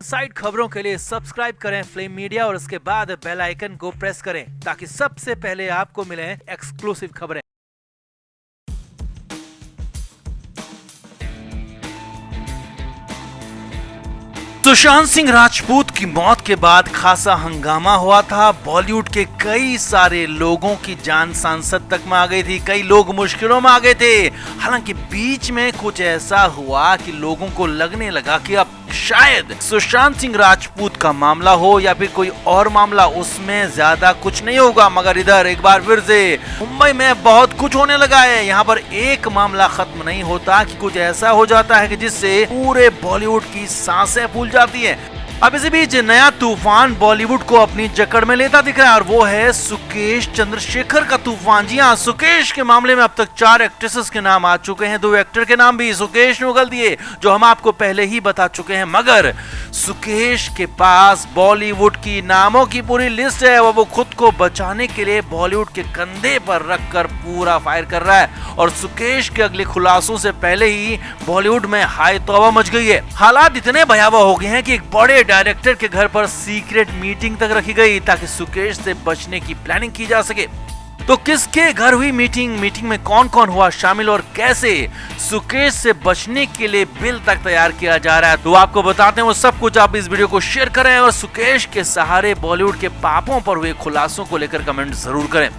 Side खबरों के लिए सब्सक्राइब करें फ्लेम मीडिया और उसके बाद बेल आइकन को प्रेस करें ताकि सबसे पहले आपको मिले एक्सक्लूसिव खबरें। सुशांत सिंह राजपूत की मौत के बाद खासा हंगामा हुआ था। बॉलीवुड के कई सारे लोगों की जान सांसद तक में आ गई थी, कई लोग मुश्किलों में आ गए थे। हालांकि बीच में कुछ ऐसा हुआ कि लोगों को लगने लगा कि अब शायद सुशांत सिंह राजपूत का मामला हो या फिर कोई और मामला, उसमें ज्यादा कुछ नहीं होगा। मगर इधर एक बार फिर से मुंबई में बहुत कुछ होने लगा है। यहाँ पर एक मामला खत्म नहीं होता कि कुछ ऐसा हो जाता है कि जिससे पूरे बॉलीवुड की सांसें फूल जाती हैं। अब इसी बीच नया तूफान बॉलीवुड को अपनी जकड़ में लेता दिख रहा है और वो है सुकेश चंद्रशेखर का तूफान। जी हाँ, सुकेश के मामले में अब तक 4 एक्ट्रेसेस के नाम आ चुके हैं, 2 एक्टर के नाम भी सुकेश ने उगल दिए जो हम आपको पहले ही बता चुके हैं। मगर सुकेश के पास बॉलीवुड की नामों की पूरी लिस्ट है। वो खुद को बचाने के लिए बॉलीवुड के कंधे पर रखकर पूरा फायर कर रहा है और सुकेश के अगले खुलासों से पहले ही बॉलीवुड में हाय तौबा मच गई है। हालात इतने भयावह हो गए हैं कि एक बड़े डायरेक्टर के घर पर सीक्रेट मीटिंग तक रखी गई ताकि सुकेश से बचने की प्लानिंग की जा सके। तो किसके घर हुई मीटिंग में कौन कौन हुआ शामिल और कैसे सुकेश से बचने के लिए बिल तक तैयार किया जा रहा है, तो आपको बताते हैं वो सब कुछ। आप इस वीडियो को शेयर करें और सुकेश के सहारे बॉलीवुड के पापों पर हुए खुलासों को लेकर कमेंट जरूर करें।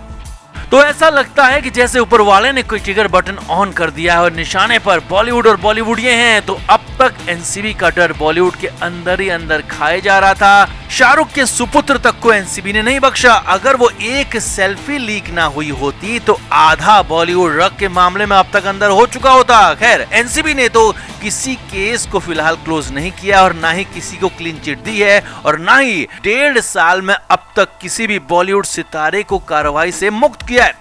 तो ऐसा लगता है कि जैसे ऊपर वाले ने कोई ट्रिगर बटन ऑन कर दिया है और निशाने पर बॉलीवुड और बॉलीवुडिये हैं। तो अब तक एनसीबी का डर बॉलीवुड के अंदर ही अंदर खाए जा रहा था। शाहरुख के सुपुत्र तक को एनसीबी ने नहीं बख्शा। अगर वो एक सेल्फी लीक ना हुई होती तो आधा बॉलीवुड रग के मामले में अब तक अंदर हो चुका होता। खैर, एनसीबी ने तो किसी केस को फिलहाल क्लोज नहीं किया और ना ही किसी को क्लीन चिट दी है और ना ही 1.5 साल में अब तक किसी भी बॉलीवुड सितारे को कार्रवाई से मुक्त किया है।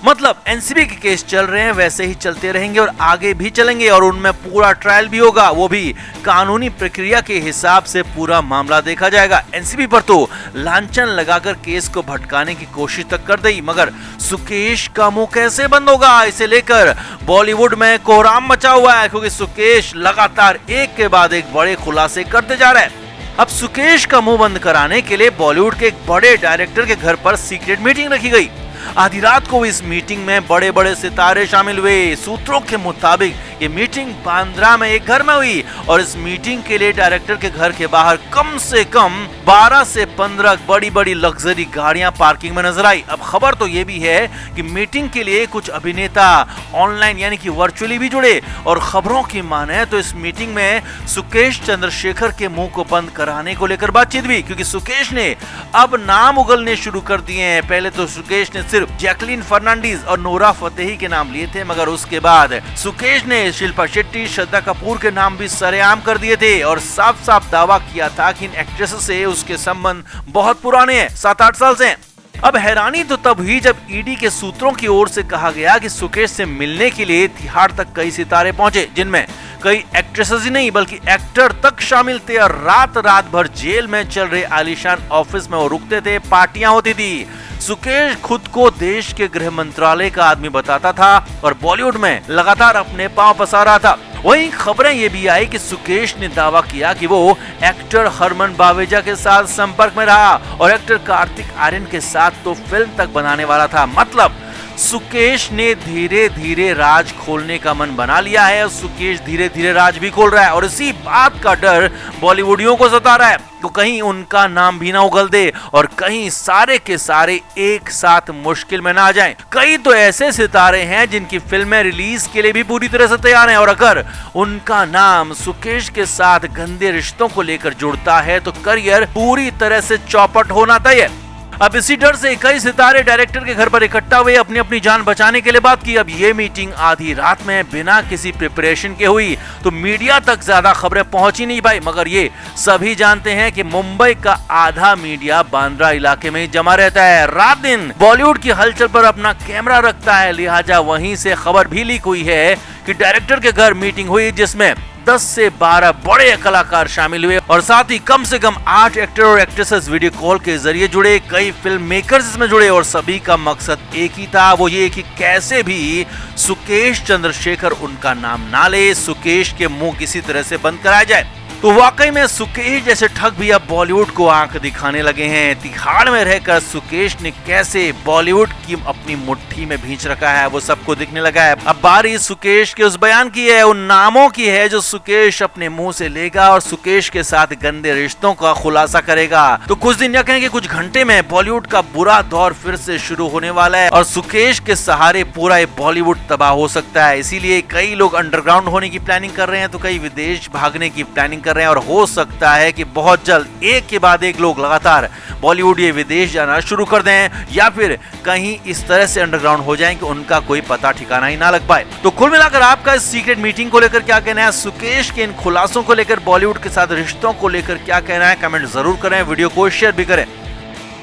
मतलब एनसीबी के केस चल रहे हैं, वैसे ही चलते रहेंगे और आगे भी चलेंगे और उनमें पूरा ट्रायल भी होगा, वो भी कानूनी प्रक्रिया के हिसाब से पूरा मामला देखा जाएगा। एनसीबी पर तो लांछन लगाकर केस को भटकाने की कोशिश तक कर दी, मगर सुकेश का मुंह कैसे बंद होगा, इसे लेकर बॉलीवुड में कोहराम मचा हुआ है क्योंकि सुकेश लगातार एक के बाद एक बड़े खुलासे करते जा रहा है। अब सुकेश का मुंह बंद कराने के लिए बॉलीवुड के एक बड़े डायरेक्टर के घर पर सीक्रेट मीटिंग रखी गई। आधी रात को इस मीटिंग में बड़े बड़े सितारे शामिल हुए। सूत्रों के मुताबिक ये मीटिंग बांद्रा में एक घर में हुई और इस मीटिंग के लिए डायरेक्टर के घर के बाहर कम से कम 12 से 15 बड़ी बड़ी लग्जरी गाड़ियां पार्किंग में नजर आई। अब खबर तो ये भी है कि मीटिंग के लिए कुछ अभिनेता ऑनलाइन यानी कि वर्चुअली भी जुड़े और खबरों की माने तो इस मीटिंग में सुकेश चंद्रशेखर के मुंह को बंद कराने को लेकर बातचीत हुई क्योंकि सुकेश ने अब नाम उगलने शुरू कर दिए हैं। पहले तो सुकेश ने सिर्फ जैकलीन फर्नांडीज और नोरा फतेही के नाम लिए थे, मगर उसके बाद सुकेश ने शिल्पा शेट्टी, श्रद्धा कपूर के नाम भी सरेआम कर दिए थे और साफ साफ दावा किया था कि इन एक्ट्रेसेस से उसके संबंध बहुत पुराने हैं, 7-8 साल से हैं। अब हैरानी तो तब हुई जब ईडी के सूत्रों की ओर से कहा गया कि सुकेश से मिलने के लिए तिहाड़ तक कई सितारे पहुंचे, जिनमें कई एक्ट्रेसेस ही नहीं बल्कि एक्टर तक शामिल थे और रात भर जेल में चल रहे आलीशान ऑफिस में वो रुकते थे, पार्टियां होती थी। सुकेश खुद को देश के गृह मंत्रालय का आदमी बताता था और बॉलीवुड में लगातार अपने पांव पसार रहा था। वहीं खबरें ये भी आई कि सुकेश ने दावा किया कि वो एक्टर हरमन बावेजा के साथ संपर्क में रहा और एक्टर कार्तिक आर्यन के साथ तो फिल्म तक बनाने वाला था। मतलब सुकेश ने धीरे धीरे राज खोलने का मन बना लिया है और सुकेश धीरे धीरे राज भी खोल रहा है और इसी बात का डर बॉलीवुडियों को सता रहा है तो कहीं उनका नाम भी ना उगल दे और कहीं सारे के सारे एक साथ मुश्किल में ना आ जाएं। कई तो ऐसे सितारे हैं जिनकी फिल्में रिलीज के लिए भी पूरी तरह से तैयार हैं और अगर उनका नाम सुकेश के साथ गंदे रिश्तों को लेकर जुड़ता है तो करियर पूरी तरह से चौपट होना तय है। अब इसी डर से कई सितारे डायरेक्टर के घर पर इकट्ठा हुए अपनी अपनी जान बचाने के लिए बात की। अब ये मीटिंग आधी रात में बिना किसी प्रिपरेशन के हुई तो मीडिया तक ज्यादा खबरें पहुंच ही नहीं पाई, मगर ये सभी जानते हैं कि मुंबई का आधा मीडिया बांद्रा इलाके में जमा रहता है, रात दिन बॉलीवुड की हलचल पर अपना कैमरा रखता है। लिहाजा वहीं से खबर भी लीक हुई है कि डायरेक्टर के घर मीटिंग हुई जिसमें 10 से 12 बड़े कलाकार शामिल हुए और साथ ही कम से कम 8 एक्टर और एक्ट्रेसेस वीडियो कॉल के जरिए जुड़े। कई फिल्म मेकर्स इसमें जुड़े और सभी का मकसद एक ही था, वो ये कि कैसे भी सुकेश चंद्रशेखर उनका नाम ना ले, सुकेश के मुंह किसी तरह से बंद कराया जाए। तो वाकई में सुकेश जैसे ठग भी अब बॉलीवुड को आंख दिखाने लगे हैं। तिहाड़ में रहकर सुकेश ने कैसे बॉलीवुड की अपनी मुट्ठी में भींच रखा है वो सबको दिखने लगा है। अब बारी सुकेश के उस बयान की है, उन नामों की है जो सुकेश अपने मुंह से लेगा और सुकेश के साथ गंदे रिश्तों का खुलासा करेगा। तो कुछ दिन या कहें कि कुछ घंटे में बॉलीवुड का बुरा दौर फिर से शुरू होने वाला है और सुकेश के सहारे पूरा बॉलीवुड तबाह हो सकता है। इसीलिए कई लोग अंडरग्राउंड होने की प्लानिंग कर रहे हैं, तो कई विदेश भागने की प्लानिंग कर रहे हैं और हो सकता है कि बहुत जल्द एक के बाद एक लोग लगातार बॉलीवुड या विदेश जाना शुरू कर दें या फिर कहीं इस तरह से अंडरग्राउंड हो जाएं कि उनका कोई पता ठिकाना ही ना लग पाए। तो कुल मिलाकर आपका इस सीक्रेट मीटिंग को लेकर क्या कहना है, सुकेश के इन खुलासों को लेकर, बॉलीवुड के साथ रिश्तों को लेकर क्या कहना है, कमेंट जरूर करें, वीडियो को शेयर भी करें।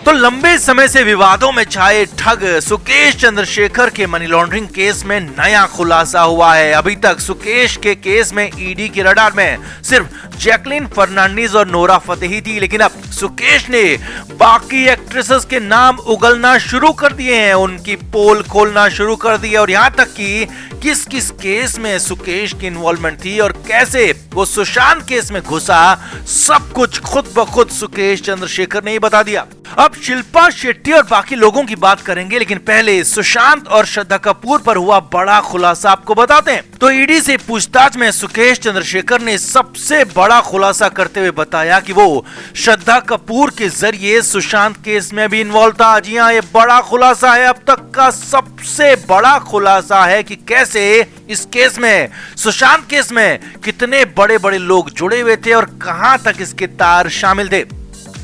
तो लंबे समय से विवादों में छाए ठग सुकेश चंद्रशेखर के मनी लॉन्ड्रिंग केस में नया खुलासा हुआ है। अभी तक सुकेश के केस में ईडी की रडार में सिर्फ जैकलिन फर्नांडीज और नोरा फतेही थी, लेकिन अब सुकेश ने बाकी एक्ट्रेसेस के नाम उगलना शुरू कर दिए हैं, उनकी पोल खोलना शुरू कर दी है और यहाँ तक कि किस किस केस में सुकेश की इन्वॉल्वमेंट थी और कैसे वो सुशांत केस में घुसा, सब कुछ खुद ब खुद सुकेश चंद्रशेखर ने ही बता दिया। अब शिल्पा शेट्टी और बाकी लोगों की बात करेंगे, लेकिन पहले सुशांत और श्रद्धा कपूर पर हुआ बड़ा खुलासा आपको बताते हैं। तो ईडी से पूछताछ में सुकेश चंद्रशेखर ने सबसे बड़ा खुलासा करते हुए बताया कि वो श्रद्धा कपूर के जरिए सुशांत केस में भी इन्वॉल्व था। जी हाँ, ये बड़ा खुलासा है, अब तक का सबसे बड़ा खुलासा है कि कैसे इस केस में, सुशांत केस में कितने बड़े बड़े लोग जुड़े हुए थे और कहां तक इसके तार शामिल थे।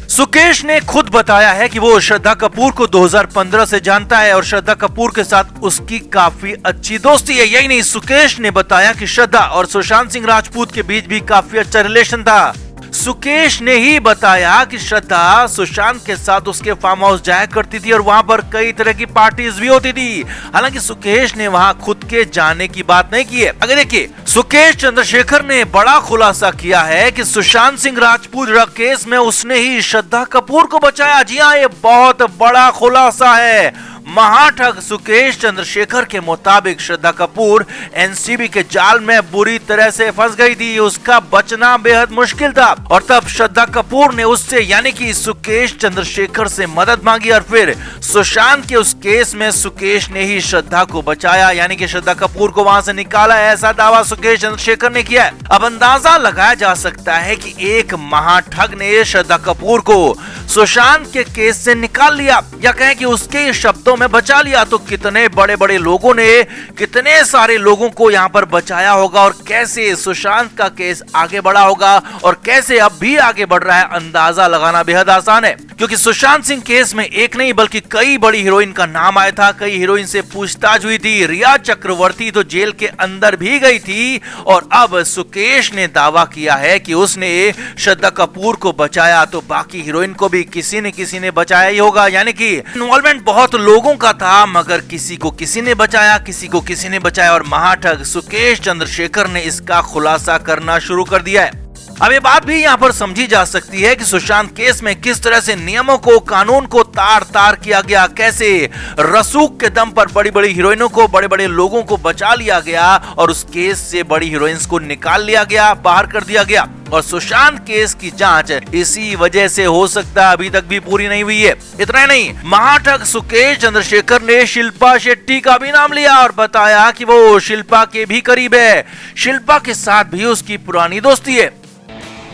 सुकेश ने खुद बताया है कि वो श्रद्धा कपूर को 2015 से जानता है और श्रद्धा कपूर के साथ उसकी काफी अच्छी दोस्ती है। यही नहीं, सुकेश ने बताया कि श्रद्धा और सुशांत सिंह राजपूत के बीच भी काफी अच्छा रिलेशन था। सुकेश ने ही बताया कि श्रद्धा सुशांत के साथ उसके फार्म हाउस जाया करती थी और वहां पर कई तरह की पार्टीज भी होती थी। हालांकि सुकेश ने वहां खुद के जाने की बात नहीं की है। अगर देखिए, सुकेश चंद्रशेखर ने बड़ा खुलासा किया है कि सुशांत सिंह राजपूत केस में उसने ही श्रद्धा कपूर को बचाया। जी हाँ, ये बहुत बड़ा खुलासा है। महाठग सुकेश चंद्रशेखर के मुताबिक श्रद्धा कपूर एनसीबी के जाल में बुरी तरह से फंस गई थी, उसका बचना बेहद मुश्किल था और तब श्रद्धा कपूर ने उससे यानी कि सुकेश चंद्रशेखर से मदद मांगी और फिर सुशांत के उस केस में सुकेश ने ही श्रद्धा को बचाया, यानी कि श्रद्धा कपूर को वहां से निकाला, ऐसा दावा सुकेश चंद्रशेखर ने किया है। अब अंदाजा लगाया जा सकता है कि एक महाठग ने श्रद्धा कपूर को सुशांत के केस से निकाल लिया या कहें कि उसके शब्दों में बचा लिया, तो कितने बड़े बड़े लोगों ने कितने सारे लोगों को यहाँ पर बचाया होगा और कैसे सुशांत का केस आगे बढ़ा होगा और कैसे अब भी आगे बढ़ रहा है, अंदाजा लगाना बेहद आसान है। क्योंकि सुशांत सिंह केस में एक नहीं बल्कि कई बड़ी हीरोइन का नाम आया था, कई हीरोइन से पूछताछ हुई थी। रिया चक्रवर्ती तो जेल के अंदर भी गई थी और अब सुकेश ने दावा किया है कि उसने श्रद्धा कपूर को बचाया, तो बाकी हीरोइन को भी किसी ने बचाया ही होगा। यानी कि इन्वॉल्वमेंट बहुत लोगों का था, मगर किसी को किसी ने बचाया, किसी को किसी ने बचाया और महाठग सुकेश चंद्रशेखर ने इसका खुलासा करना शुरू कर दिया है। अब ये बात भी यहाँ पर समझी जा सकती है कि सुशांत केस में किस तरह से नियमों को, कानून को तार तार किया गया, कैसे रसूख के दम पर बड़ी बड़ी हीरोइनों को, बड़े बड़े लोगों को बचा लिया गया और उस केस से बड़ी हीरोइंस को निकाल लिया गया, बाहर कर दिया गया। और सुशांत केस की जांच इसी वजह से हो सकता है अभी तक भी पूरी नहीं हुई है। इतना ही नहीं, महाठग सुकेश चंद्रशेखर ने शिल्पा शेट्टी का भी नाम लिया और बताया कि वो शिल्पा के भी करीब है, शिल्पा के साथ भी उसकी पुरानी दोस्ती है।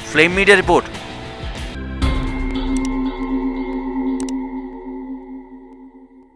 Flame media report.